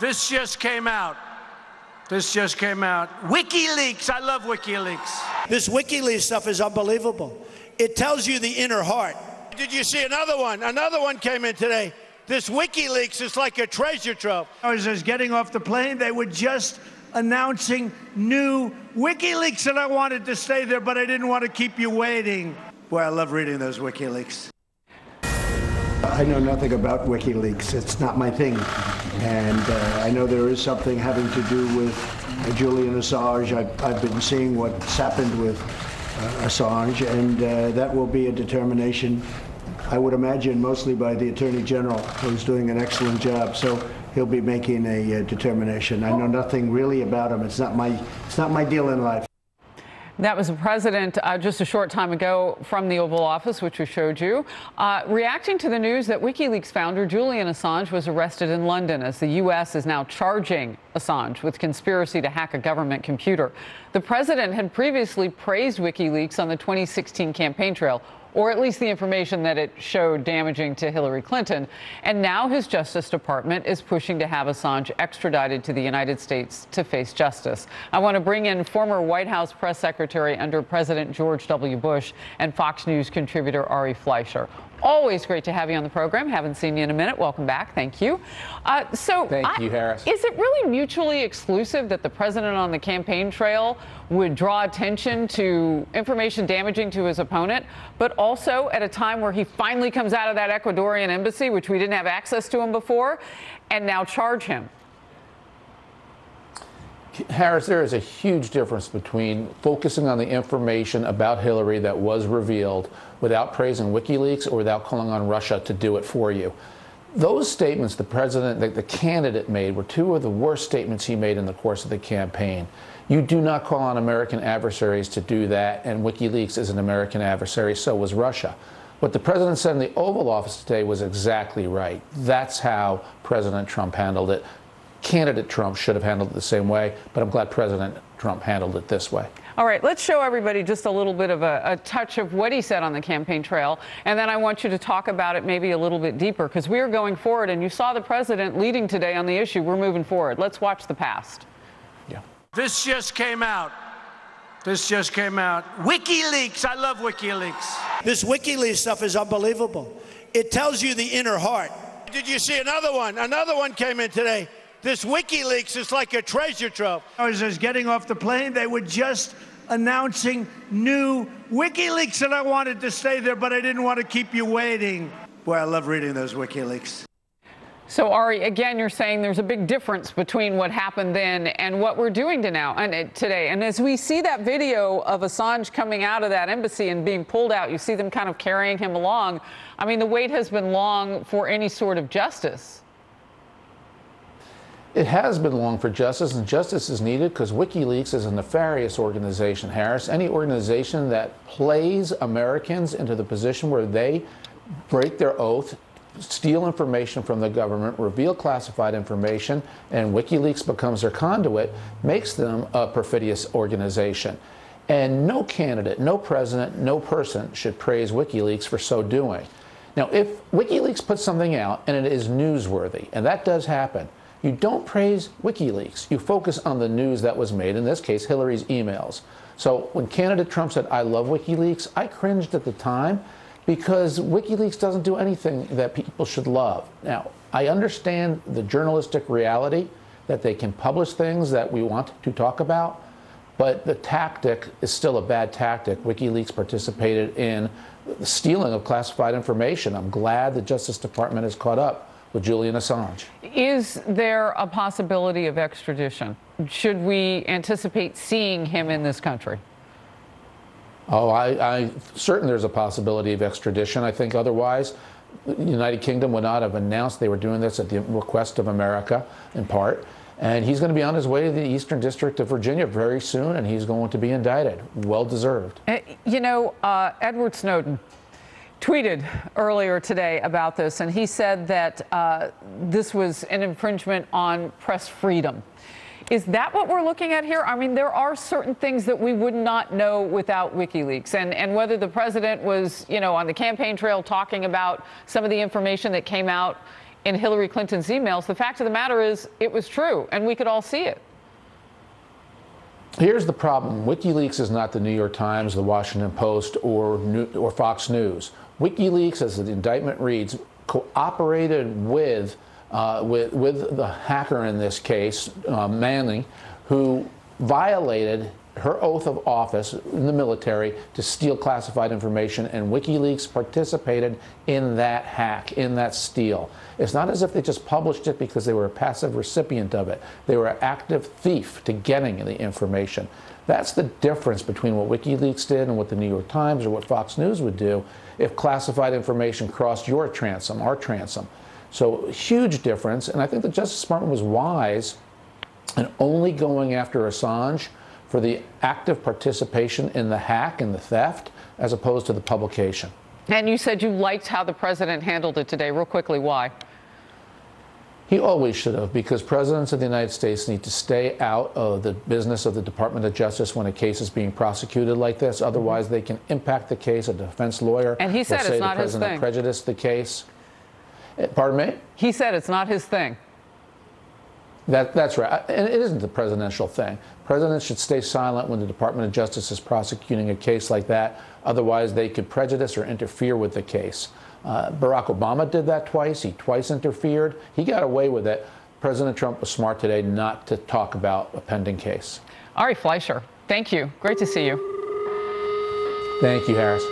This just came out. WikiLeaks. I love WikiLeaks. This WikiLeaks stuff is unbelievable. It tells you the inner heart. Did you see another one? Another one came in today. This WikiLeaks is like a treasure trove. I was just getting off the plane. They were just announcing new WikiLeaks, and I wanted to stay there, but I didn't want to keep you waiting. Boy, I love reading those WikiLeaks. I know nothing about WikiLeaks. It's not my thing. And I know there is something having to do with Julian Assange. I've been seeing what's happened with Assange, and that will be a determination, I would imagine, mostly by the Attorney General, who's doing an excellent job. So he'll be making a determination. I know nothing really about him. It's not my deal in life. That was the president just a short time ago from the Oval Office, which we showed you, reacting to the news that WikiLeaks founder Julian Assange was arrested in London, as the U.S. is now charging Assange with conspiracy to hack a government computer. The president had previously praised WikiLeaks on the 2016 campaign trail, or at least the information that it showed damaging to Hillary Clinton. And now his Justice Department is pushing to have Assange extradited to the United States to face justice. I want to bring in former White House press secretary under President George W. Bush and Fox News contributor Ari Fleischer. Always great to have you on the program. Haven't seen you in a minute. Welcome back. Thank you. Thank you, Harris. Is it really mutually exclusive that the president on the campaign trail would draw attention to information damaging to his opponent, but also at a time where he finally comes out of that Ecuadorian embassy, which we didn't have access to him before, and now charge him? Harris, there is a huge difference between focusing on the information about Hillary that was revealed without praising WikiLeaks or without calling on Russia to do it for you. Those statements the president, the candidate made, were two of the worst statements he made in the course of the campaign. You do not call on American adversaries to do that, and WikiLeaks is an American adversary, so was Russia. What the president said in the Oval Office today was exactly right. That's how President Trump handled it. Candidate Trump should have handled it the same way, but I'm glad President Trump handled it this way. All right, let's show everybody just a little bit of a touch of what he said on the campaign trail, and then I want you to talk about it maybe a little bit deeper, because we are going forward, and you saw the president leading today on the issue. We're moving forward. Let's watch the past. Yeah. This just came out. WikiLeaks. I love WikiLeaks. This WikiLeaks stuff is unbelievable. It tells you the inner heart. Did you see another one? Another one came in today. This WikiLeaks is like a treasure trove. I was just getting off the plane. They were just announcing new WikiLeaks, and I wanted to stay there, but I didn't want to keep you waiting. Boy, I love reading those WikiLeaks. So, Ari, again, you're saying there's a big difference between what happened then and what we're doing today. And as we see that video of Assange coming out of that embassy and being pulled out, you see them kind of carrying him along. I mean, the wait has been long for any sort of justice. It has been long for justice, and justice is needed because WikiLeaks is a nefarious organization, Harris. Any organization that plays Americans into the position where they break their oath, steal information from the government, reveal classified information, and WikiLeaks becomes their conduit, makes them a perfidious organization. And no candidate, no president, no person should praise WikiLeaks for so doing. Now, if WikiLeaks puts something out and it is newsworthy, and that does happen, you don't praise WikiLeaks. You focus on the news that was made, in this case, Hillary's emails. So when candidate Trump said, "I love WikiLeaks," I cringed at the time because WikiLeaks doesn't do anything that people should love. Now, I understand the journalistic reality that they can publish things that we want to talk about, but the tactic is still a bad tactic. WikiLeaks participated in the stealing of classified information. I'm glad the Justice Department has caught up with Julian Assange. Is there a possibility of extradition? Should we anticipate seeing him in this country? Oh, I'm certain there's a possibility of extradition. I think otherwise the United Kingdom would not have announced they were doing this at the request of America, in part. And he's going to be on his way to the Eastern District of Virginia very soon, and he's going to be indicted. Well deserved. You know, Edward Snowden tweeted earlier today about this, and he said that this was an infringement on press freedom. Is that what we're looking at here? I mean, there are certain things that we would not know without WikiLeaks, and whether the president was, you know, on the campaign trail talking about some of the information that came out in Hillary Clinton's emails. The fact of the matter is it was true, and we could all see it. Here's the problem. WikiLeaks is not the New York Times, the Washington Post, or Fox News. WikiLeaks, as the indictment reads, cooperated with the hacker in this case, Manning, who violated her oath of office in the military to steal classified information, and WikiLeaks participated in that hack, in that steal. It's not as if they just published it because they were a passive recipient of it. They were an active thief to getting the information. That's the difference between what WikiLeaks did and what the New York Times or what Fox News would do if classified information crossed your transom, our transom. So huge difference, and I think the Justice Department was wise in only going after Assange for the active participation in the hack and the theft, as opposed to the publication. And you said you liked how the president handled it today. Real quickly, why? He always should have, because presidents of the United States need to stay out of the business of the Department of Justice when a case is being prosecuted like this. Otherwise, they can impact the case. A defense lawyer and he said will say it's not the his president thing. prejudiced the case. Pardon me? He said it's not his thing. That's right. And it isn't the presidential thing. Presidents should stay silent when the Department of Justice is prosecuting a case like that. Otherwise, they could prejudice or interfere with the case. Barack Obama did that twice. He twice interfered. He got away with it. President Trump was smart today not to talk about a pending case. Ari Fleischer, thank you. Great to see you. Thank you, Harris.